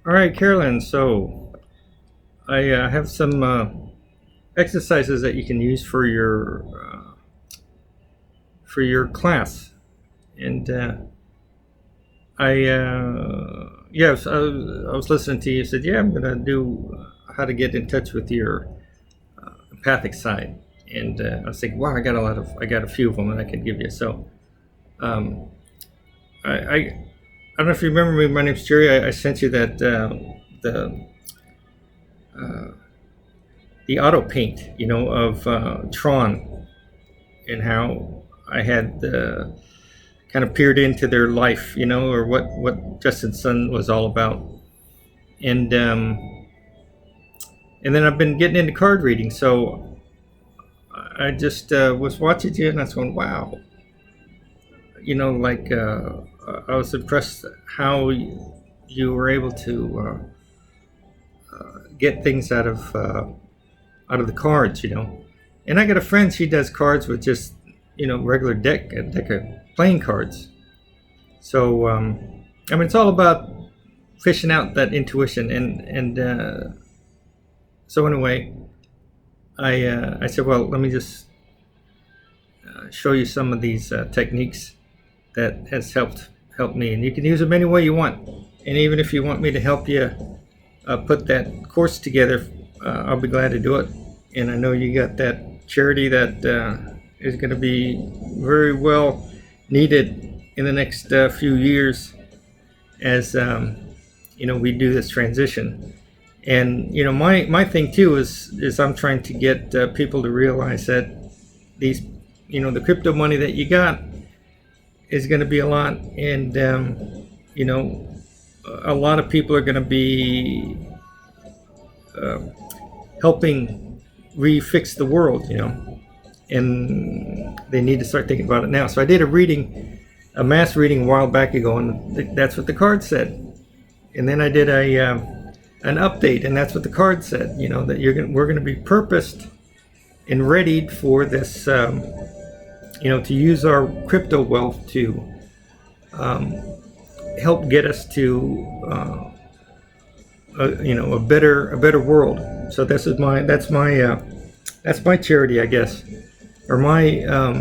All right, Carolyn. So I have some exercises that you can use for your class, and I was listening to you. You said, "Yeah, I'm gonna do how to get in touch with your empathic side," and I was thinking, "Wow, I got a few of them that I could give you." So um, I don't know if you remember me. My name's Jerry. I sent you that the uh, the auto paint, of Tron, and how I had kind of peered into their life, or what Justin's Son was all about, and and then I've been getting into card reading, so I just was watching you, and I was going, wow, like I was impressed how you were able to get things out of the cards, And I got a friend; she does cards with just regular deck of playing cards. So I mean, it's all about fishing out that intuition, and so anyway, I said, well, let me just show you some of these techniques that has helped me, and you can use them any way you want. And even if you want me to help you put that course together, I'll be glad to do it. And I know you got that charity that is going to be very well needed in the next few years as we do this transition. And my thing too is I'm trying to get people to realize that these the crypto money that you got is going to be a lot, and a lot of people are going to be uh, helping refix the world, and they need to start thinking about it now. So I did a mass reading a while back ago, and that's what the card said. And then I did an update, and that's what the card said. That we're going to be purposed and readied for this. To use our crypto wealth to help get us to a better world. So that's my charity, I guess, or my uh,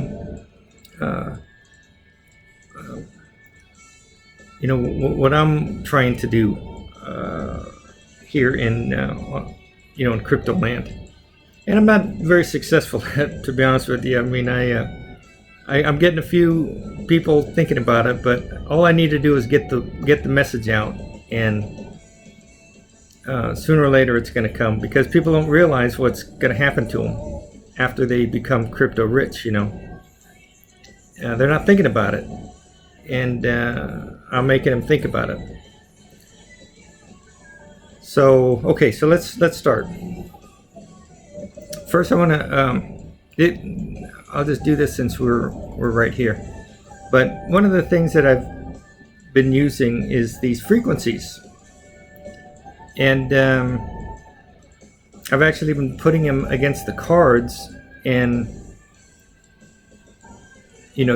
what I'm trying to do here in crypto land. And I'm not very successful at it, to be honest with you. I mean, I'm getting a few people thinking about it, but all I need to do is get the message out, and sooner or later it's going to come, because people don't realize what's going to happen to them after they become crypto rich. They're not thinking about it, and I'm making them think about it. So okay, so let's start. First, I want to. I'll just do this since we're right here. But one of the things that I've been using is these frequencies, and I've actually been putting them against the cards, and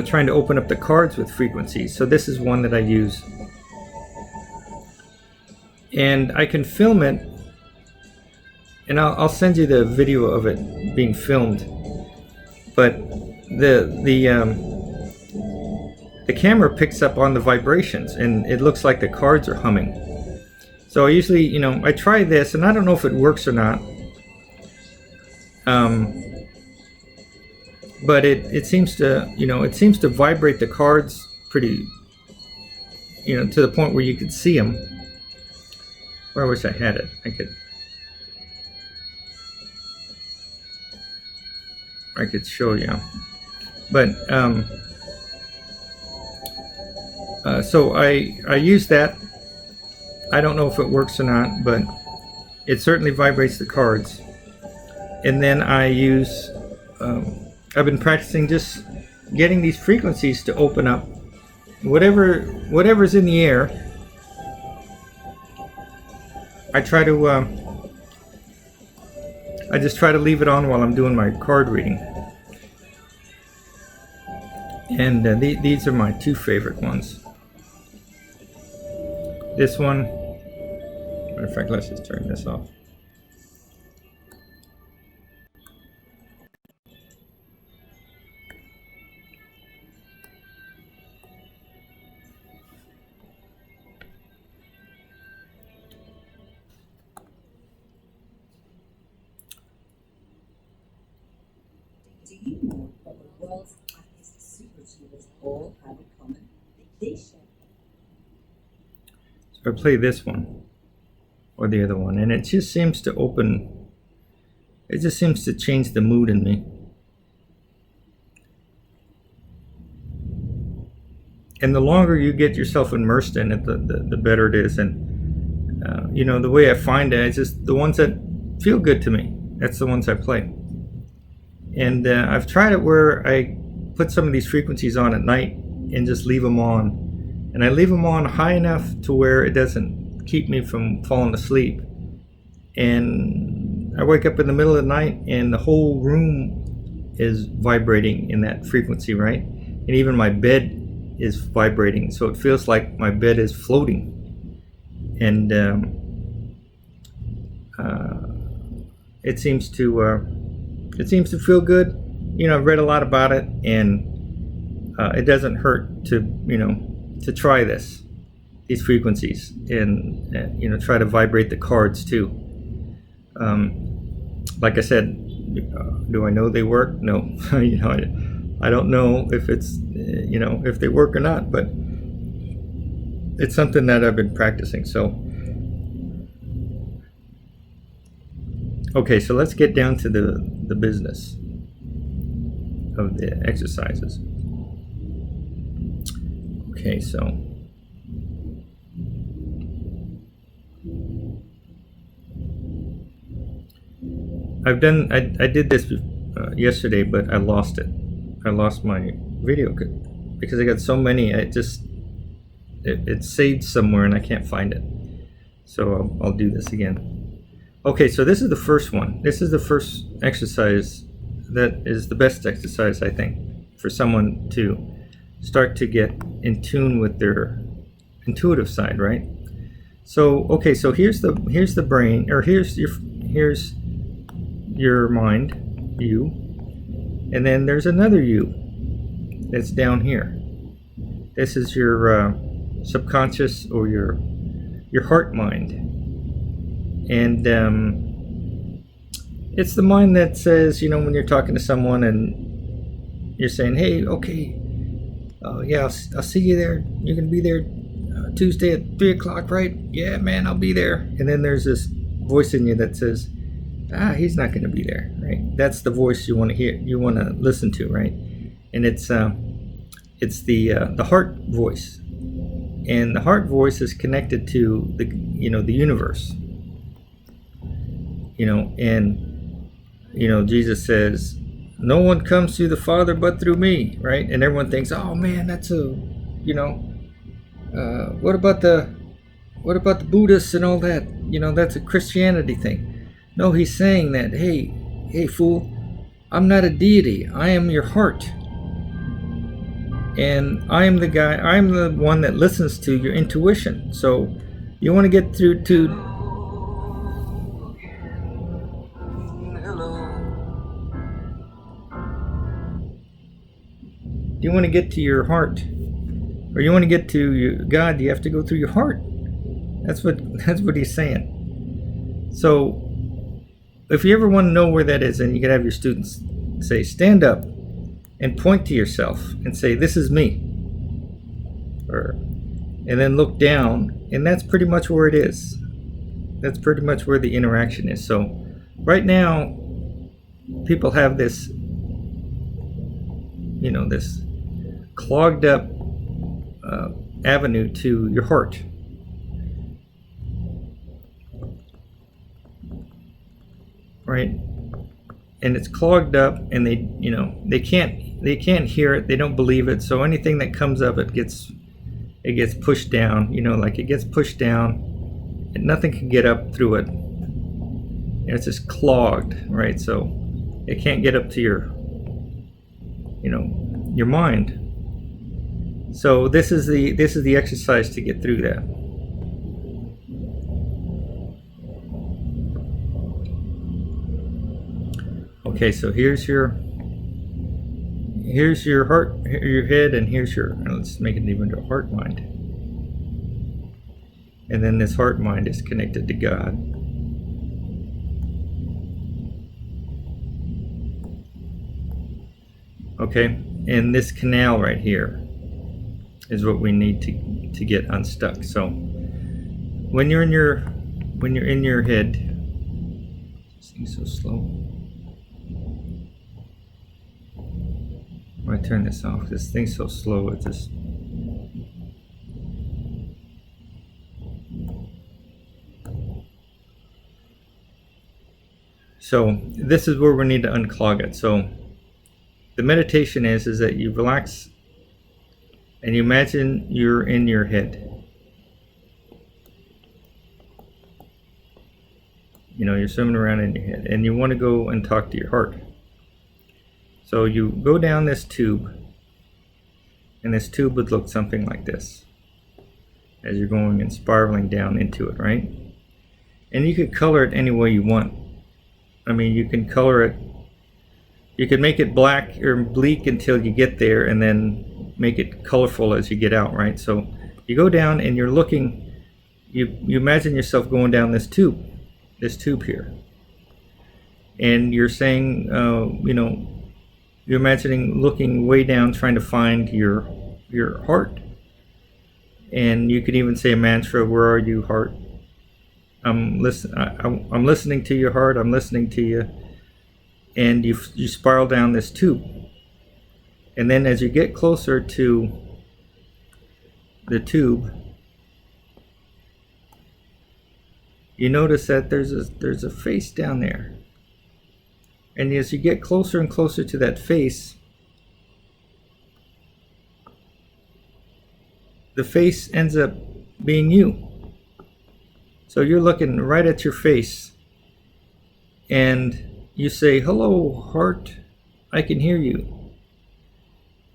trying to open up the cards with frequencies. So this is one that I use, and I can film it, and I'll send you the video of it being filmed. But the camera picks up on the vibrations, and it looks like the cards are humming. So I usually, I try this, and I don't know if it works or not. But it seems to vibrate the cards pretty, to the point where you could see them. Well, I wish I had it. I could show you, but so I use that. I don't know if it works or not, but it certainly vibrates the cards. And then I use I've been practicing just getting these frequencies to open up whatever's in the air. I just try to leave it on while I'm doing my card reading. And these are my two favorite ones. This one Matter of fact, let's just turn this off. Do you know what the world's happiest superachievers all have in common? They share. So I play this one or the other one, and it just seems to open. It just seems to change the mood in me. And the longer you get yourself immersed in it, the better it is. And the way I find it, it's just the ones that feel good to me. That's the ones I play. And I've tried it where I put some of these frequencies on at night and just leave them on. And I leave them on high enough to where it doesn't keep me from falling asleep. And I wake up in the middle of the night and the whole room is vibrating in that frequency, right? And even my bed is vibrating, so it feels like my bed is floating. And it seems to feel good. I've read a lot about it, and it doesn't hurt to try these frequencies, and try to vibrate the cards too. Like I said, do I know they work? No. I don't know if it's if they work or not, but it's something that I've been practicing. So okay, so let's get down to the business of the exercises. Okay, so I did this yesterday, but I lost it. I lost my video because I got so many. It's saved somewhere and I can't find it. So I'll do this again. Okay, so this is the first one. This is the first exercise that is the best exercise, I think, for someone to start to get in tune with their intuitive side, right? So okay, so here's the brain, or here's your mind, you. And then there's another you that's down here. This is your subconscious, or your heart mind. And it's the mind that says, when you're talking to someone and you're saying, hey, okay, yeah, I'll see you there. You're going to be there Tuesday at 3 o'clock, right? Yeah, man, I'll be there. And then there's this voice in you that says, he's not going to be there, right? That's the voice you want to hear, you want to listen to, right? And it's the heart voice, and the heart voice is connected to the universe, and Jesus says, no one comes to the Father but through me, right? And everyone thinks, oh man, that's what about the Buddhists and all that? That's a Christianity thing. No, he's saying that, hey fool, I'm not a deity. I am your heart. And I'm the one that listens to your intuition. So you want to get through to... Do you want to get to your heart, or you want to get to God? You have to go through your heart. That's what he's saying. So if you ever want to know where that is, and you can have your students say, stand up and point to yourself and say, this is me. And then look down, and that's pretty much where it is. That's pretty much where the interaction is. So right now, people have this, this clogged up avenue to your heart. Right? And it's clogged up, and they can't hear it, they don't believe it, so anything that comes up, it gets pushed down, like it gets pushed down, and nothing can get up through it, and it's just clogged, right? So it can't get up to your mind. So this is the exercise to get through that. Okay, so here's your heart, your head, and here's your, let's make it even to a heart mind. And then this heart mind is connected to God. Okay, and this canal right here is what we need to get unstuck. So when you're in your head, this thing's so slow. When I turn this off, this thing's so slow. It just so this is where we need to unclog it. So the meditation is that you relax and you imagine you're in your head. You know, you're swimming around in your head, and you want to go and talk to your heart. So you go down this tube, and this tube would look something like this as you're going and spiraling down into it, right? And you could color it any way you want. I mean, you can color it, you can make it black or bleak until you get there, and then make it colorful as you get out, right? So you go down and you're looking, you imagine yourself going down this tube here, and you're saying, you know, you're imagining looking way down, trying to find your heart. And you could even say a mantra, where are you, heart? I'm listening to your heart, I'm listening to you. And you spiral down this tube. And then as you get closer to the tube, you notice that there's a face down there. And as you get closer and closer to that face, the face ends up being you. So you're looking right at your face, and you say, hello, heart, I can hear you.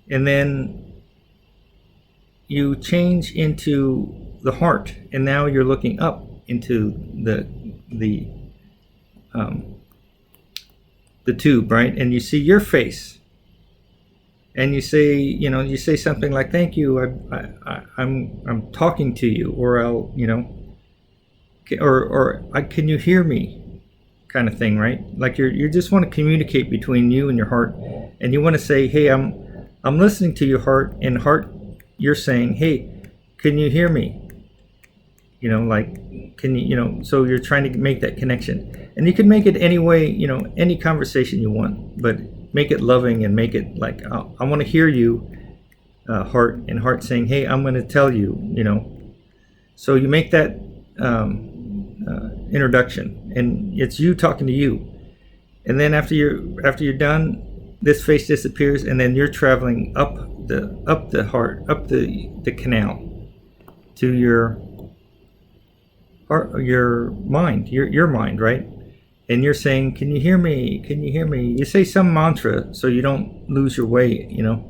And then you change into the heart, and now you're looking up into the tube, right? And you see your face, and you say, you know, you say something like, thank you, I'm talking to you, or I'll, you know, or can you hear me, kind of thing, right? Like you just want to communicate between you and your heart, and you want to say, hey, I'm listening to your heart, and heart, you're saying, hey, can you hear me? You know, like, can you, you know, so you're trying to make that connection. And you can make it any way, you know, any conversation you want, but make it loving and make it like, I want to hear you, heart, and heart saying, hey, I'm going to tell you, you know. So you make that introduction, and it's you talking to you. And then after you're done, this face disappears, and then you're traveling up the heart, up the canal to your heart, your mind, your mind, right? And you're saying, can you hear me? Can you hear me? You say some mantra so you don't lose your way, you know,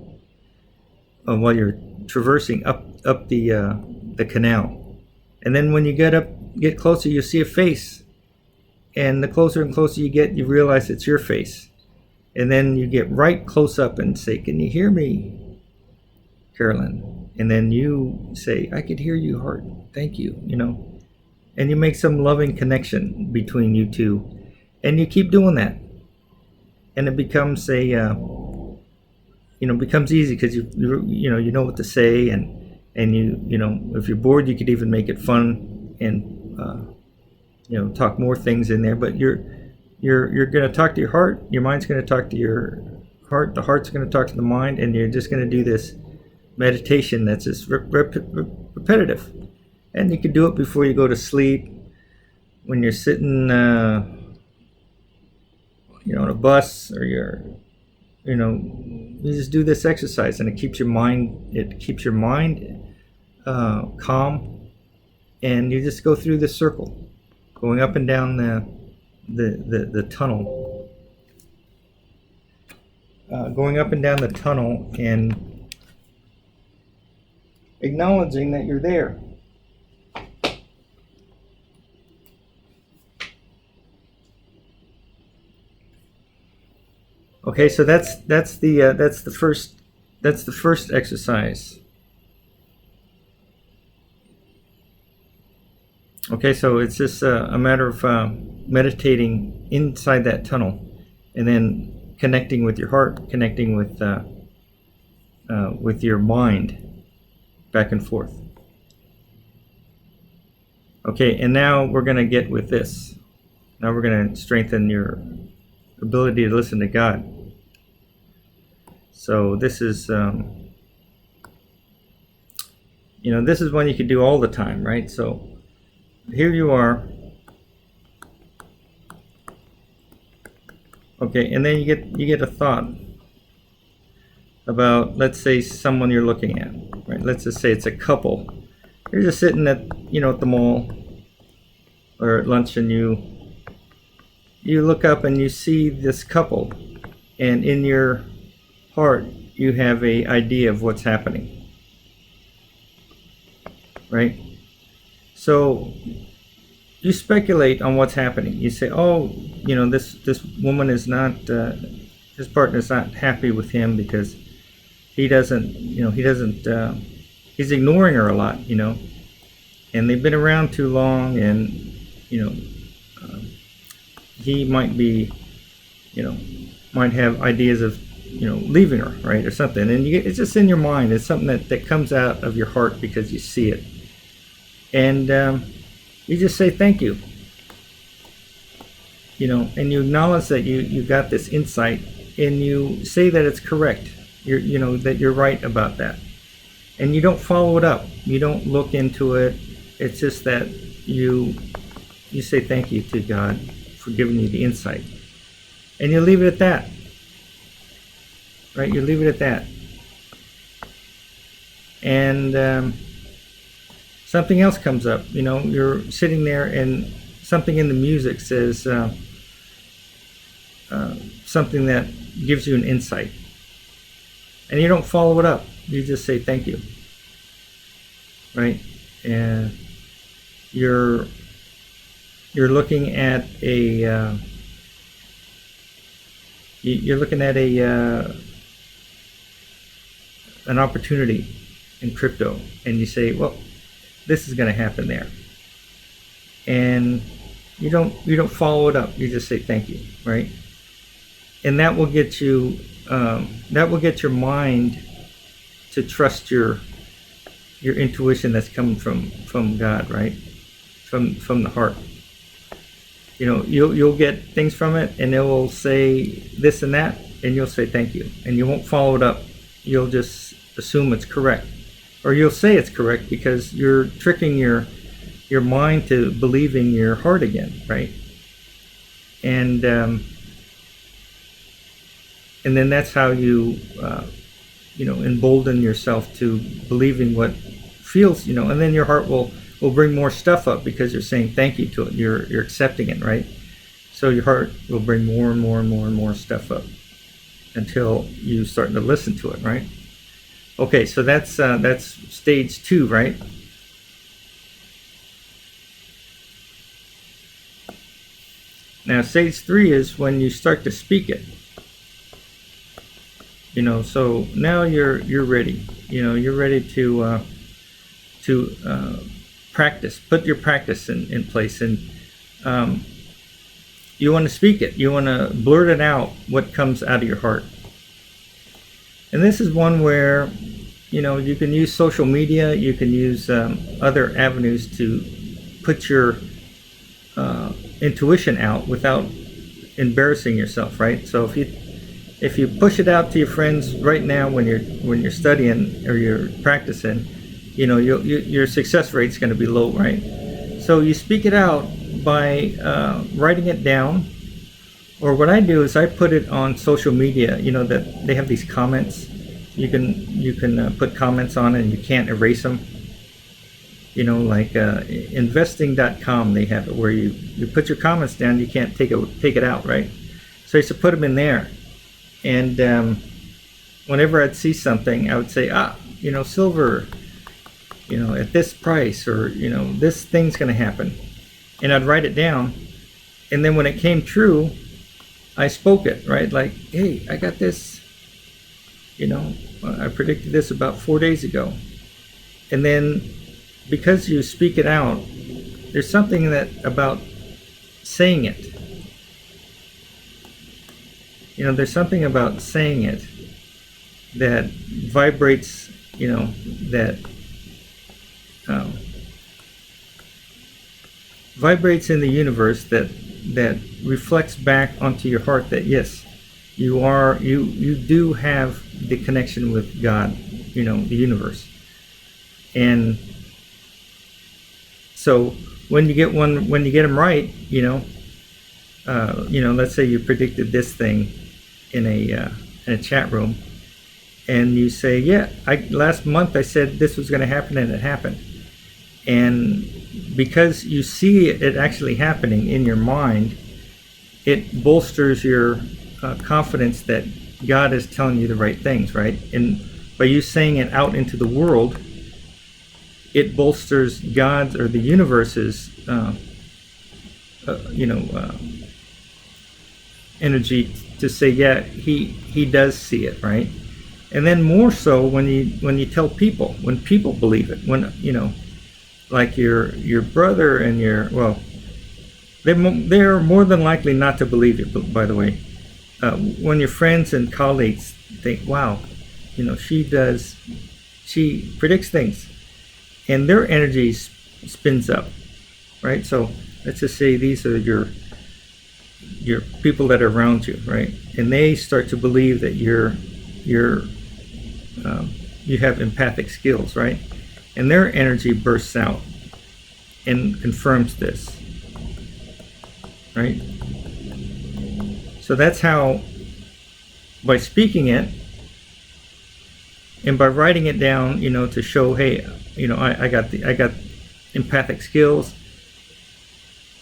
while you're traversing up the canal. And then when you get closer, you see a face, and the closer and closer you get, you realize it's your face. And then you get right close up and say, can you hear me, Carolyn? And then you say, I could hear you, heart, thank you, you know. And you make some loving connection between you two, and you keep doing that, and it becomes a you know, becomes easy, because you know what to say, and you know, if you're bored, you could even make it fun, and you know, talk more things in there. But you're going to talk to your heart, your mind's going to talk to your heart, the heart's going to talk to the mind, and you're just going to do this meditation that's just repetitive. And you can do it before you go to sleep, when you're sitting you know, on a bus, or you're, you know, you just do this exercise, and it keeps your mind calm, and you just go through this circle, going up and down the tunnel, going up and down the tunnel, and acknowledging that you're there. Okay, so that's the first exercise. Okay, so it's just a matter of meditating inside that tunnel, and then connecting with your heart, connecting with your mind, back and forth. Okay, and now we're going to get with this. Now we're going to strengthen your ability to listen to God. So this is, this is one you could do all the time, right? So here you are. Okay, and then you get a thought about, let's say, someone you're looking at, right? Let's just say it's a couple. You're just sitting at the mall or at lunch, and you look up and you see this couple, and in your heart you have a idea of what's happening, right? So you speculate on what's happening. You say, oh, this woman is not, his partner is not happy with him because he doesn't, he's ignoring her a lot, and they've been around too long, and he might be, might have ideas of, leaving her, right, or something. And it's just in your mind. It's something that comes out of your heart because you see it, and you just say thank you, and you acknowledge that you got this insight, and you say that it's correct. That you're right about that, and you don't follow it up. You don't look into it. It's just that you say thank you to God for giving you the insight, and you leave it at that. Right? You leave it at that, and something else comes up. You're sitting there, and something in the music says something that gives you an insight, and you don't follow it up. You just say thank you, right? And you're looking at a an opportunity in crypto, and you say, well, this is going to happen there, and you don't follow it up. You just say thank you, right? And that will get you your mind to trust your intuition that's coming from God, right? From the heart. You'll get things from it, and it will say this and that, and you'll say thank you, and you won't follow it up. You'll just assume it's correct, or you'll say it's correct because you're tricking your mind to believing your heart again, right? And then that's how you embolden yourself to believing what feels, and then your heart will bring more stuff up because you're saying thank you to it. You're accepting it, right? So your heart will bring more and more and more and more stuff up until you start to listen to it, right? Okay, so that's stage 2, right? Now stage 3 is when you start to speak it. So now you're ready. You're ready to practice. Put your practice in place, and you want to speak it. You want to blurt it out, what comes out of your heart. And this is one where you can use social media. You can use other avenues to put your intuition out without embarrassing yourself, right? So if you push it out to your friends right now when you're studying or you're practicing, your success rate is going to be low, right? So you speak it out by writing it down, or what I do is I put it on social media. That they have these comments. You can put comments on it, and you can't erase them. Like investing.com, they have it where you put your comments down, you can't take it out, right? So I used to put them in there. And whenever I'd see something, I would say, silver, at this price, or, this thing's going to happen. And I'd write it down. And then when it came true, I spoke it, right? Like, hey, I got this, I predicted this about 4 days ago. And then because you speak it out, there's something that about saying it. There's something about saying it that vibrates, that um, vibrates in the universe, that reflects back onto your heart that yes, you do have the connection with God, the universe. And so when you get them right, let's say you predicted this thing in a chat room, and you say, yeah, last month I said this was going to happen, and it happened. And because you see it actually happening in your mind, it bolsters your confidence that God is telling you the right things, right? And by you saying it out into the world, it bolsters God's or the universe's, energy to say, yeah, he does see it, right? And then more so when you tell people, when people believe it, when like your brother and they're more than likely not to believe it. By the way, when your friends and colleagues think, wow, she predicts things, and their energy spins up, right? So let's just say these are your people that are around you, right? And they start to believe that you have empathic skills, right? And their energy bursts out and confirms this, right? So that's how, by speaking it and by writing it down, to show, hey, I got empathic skills,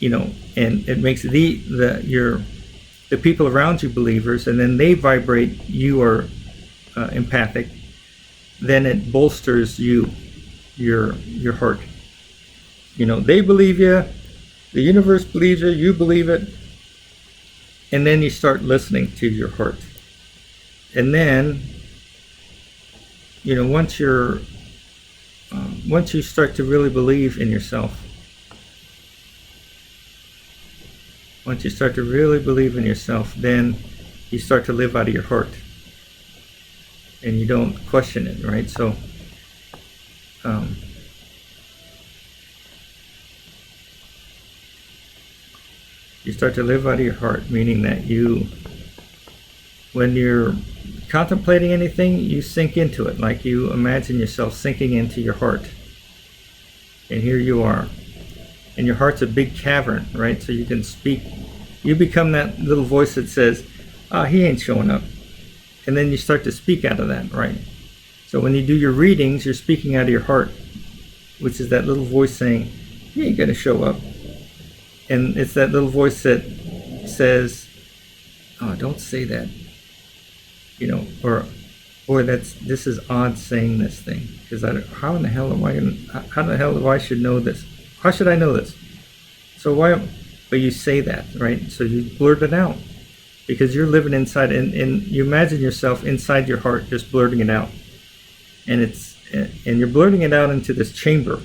and it makes the people around you believers, and then they vibrate, you are empathic, then it bolsters your heart. They believe you, the universe believes you, you believe it, and then you start listening to your heart. And then, once you start to really believe in yourself, then you start to live out of your heart, and you don't question it, right? So you start to live out of your heart, meaning that when you're contemplating anything, you sink into it, like you imagine yourself sinking into your heart. And here you are. And your heart's a big cavern, right? So you can speak. You become that little voice that says, he ain't showing up. And then you start to speak out of that, right? So when you do your readings, you're speaking out of your heart, which is that little voice saying, he ain't going to show up. And it's that little voice that says, oh, don't say that. Or boy, this is odd saying this thing, because how in the hell do I should know this? How should I know this? So why? But you say that, right? So you blurt it out, because you're living inside, and you imagine yourself inside your heart, just blurting it out, and you're blurting it out into this chamber.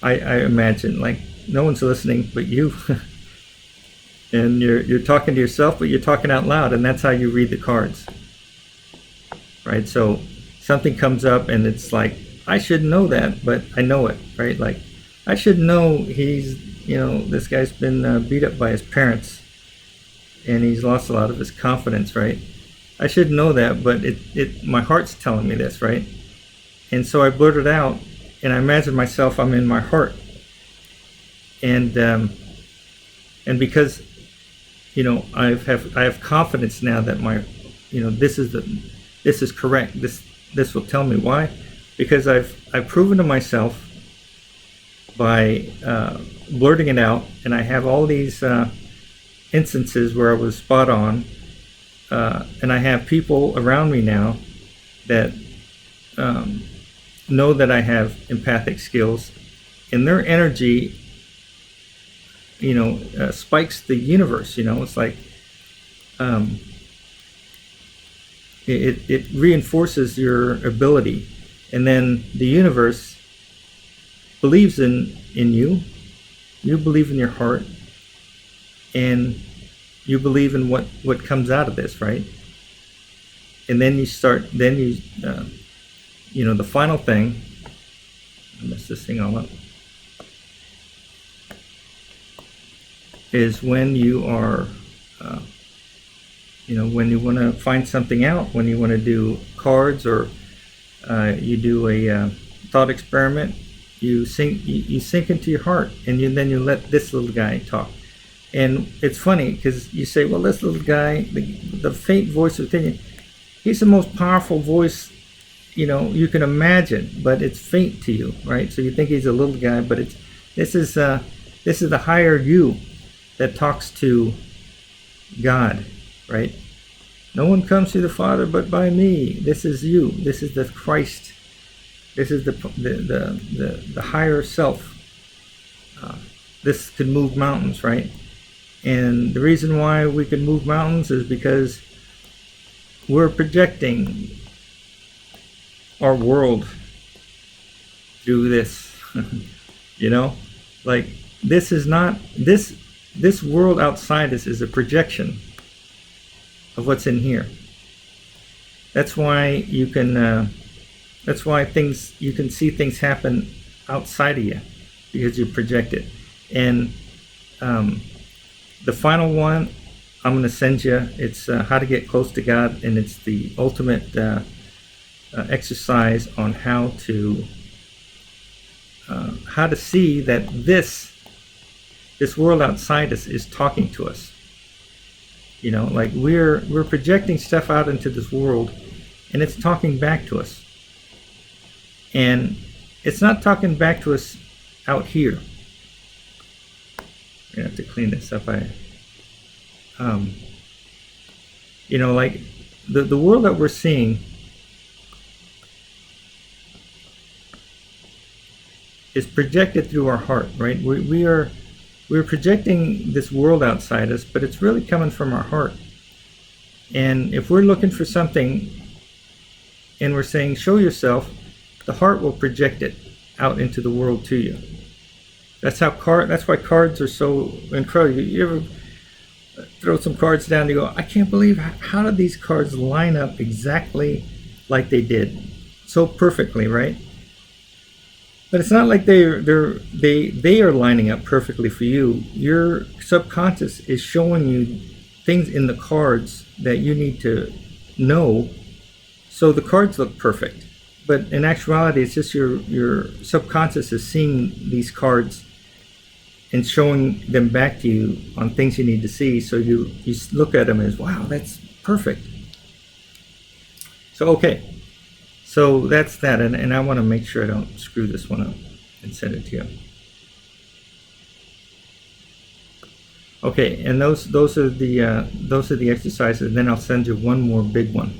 I imagine, like, no one's listening but you, and you're talking to yourself, but you're talking out loud, and that's how you read the cards. Right? So something comes up and it's like, I should know that, but I know it, right? Like, I should know this guy's been beat up by his parents, and he's lost a lot of his confidence, right? I should know that, but my heart's telling me this, right? And so I blurt it out, and I imagine myself, I'm in my heart, and because I have confidence now that this is correct. This will tell me why, because I've proven to myself by blurting it out, and I have all these instances where I was spot on, and I have people around me now that know that I have empathic skills, and their energy spikes the universe. It's like um, it reinforces your ability, and then the universe believes in you. You believe in your heart, and you believe in what comes out of this, right? And then you start. Then the final thing. I mess this thing all up. Is when you are, when you want to find something out, when you want to do cards, or you do a thought experiment, you sink into your heart, and then you let this little guy talk. And it's funny because you say, well, this little guy, the faint voice within you, he's the most powerful voice you can imagine, but it's faint to you, right? So you think he's a little guy, but this is the higher you that talks to God, right? No one comes to the Father but by me. This is you. This is the Christ. This is the higher self. This can move mountains, right? And the reason why we can move mountains is because we're projecting our world through this. Like this is not this world outside us is a projection of what's in here. That's why you can you can see things happen outside of you, because you project it. And the final one I'm going to send you, it's how to get close to God, and it's the ultimate exercise on how to see that this world outside us is talking to us. Like we're projecting stuff out into this world, and it's talking back to us. And it's not talking back to us out here. I'm gonna have to clean this up. Like the world that we're seeing is projected through our heart, right? We're projecting this world outside us, but it's really coming from our heart. And if we're looking for something and we're saying, show yourself, the heart will project it out into the world to you. That's why cards are so incredible. You ever throw some cards down and you go, I can't believe how did these cards line up exactly like they did, so perfectly, right? But it's not like they are lining up perfectly for you. Your subconscious is showing you things in the cards that you need to know, so the cards look perfect. But in actuality, it's just your subconscious is seeing these cards and showing them back to you on things you need to see. So you look at them as, wow, that's perfect. So okay. So that's that, and I want to make sure I don't screw this one up and send it to you. Okay, and those are the exercises. And then I'll send you one more big one.